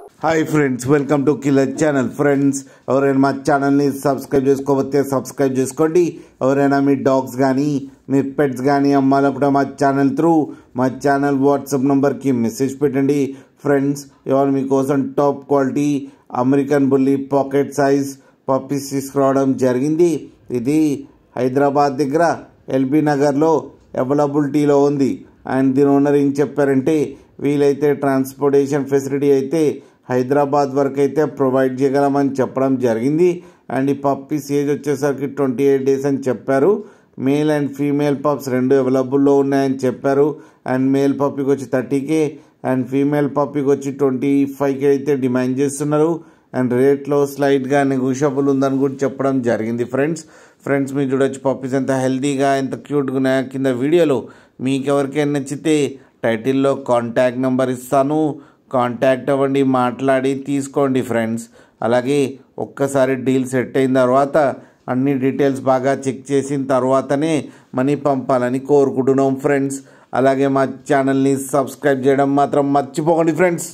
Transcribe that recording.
Hi friends, welcome to killer channel. Friends, ఎవరైనా మా ఛానల్ని సబ్స్క్రైబ్ చేసుకోకపోతే సబ్స్క్రైబ్ చేసుకోండి. ఎవరైనా మీ డాగ్స్ కానీ మీ పెట్స్ కానీ అమ్మాలనుకుంటే మా ఛానల్ వాట్సాప్ నెంబర్కి మెసేజ్ పెట్టండి. ఫ్రెండ్స్, ఇవాళ మీకోసం top quality American bully pocket size puppies తీసుకురావడం జరిగింది. ఇది హైదరాబాద్ దగ్గర ఎల్బీ నగర్లో అవైలబిలిటీలో ఉంది. అండ్ దీని ఓనర్ ఏం చెప్పారంటే, వీలైతే ట్రాన్స్పోర్టేషన్ ఫెసిలిటీ అయితే హైదరాబాద్ వరకు అయితే ప్రొవైడ్ చేయగలమని చెప్పడం జరిగింది. అండ్ ఈ పప్పీస్ ఏజ్ వచ్చేసరికి 28 days అని చెప్పారు. మేల్ అండ్ ఫీమేల్ పప్స్ రెండు అవైలబుల్లో ఉన్నాయని చెప్పారు. అండ్ మేల్ పప్పీకి వచ్చి 30K అండ్ ఫీమేల్ పప్పీకి వచ్చి 25K అయితే డిమాండ్ చేస్తున్నారు. అండ్ రేట్లో స్లైట్గా నెగోషియబుల్ ఉందని కూడా చెప్పడం జరిగింది. ఫ్రెండ్స్ మీరు చూడొచ్చు పప్పీస్ ఎంత హెల్తీగా ఎంత క్యూట్గా ఉన్నాయో. కింద వీడియోలో మీకు ఎవరికైనా నచ్చితే టైటిల్లో కాంటాక్ట్ నెంబర్ ఇస్తాను, కాంటాక్ట్ అవ్వండి, మాట్లాడి తీసుకోండి ఫ్రెండ్స్. అలాగే ఒక్కసారి డీల్ సెట్ అయిన తర్వాత అన్ని డీటెయిల్స్ బాగా చెక్ చేసిన తర్వాతనే మనీ పంపాలని కోరుకుంటున్నాం ఫ్రెండ్స్. అలాగే మా ఛానల్ని సబ్స్క్రైబ్ చేయడం మాత్రం మర్చిపోకండి ఫ్రెండ్స్.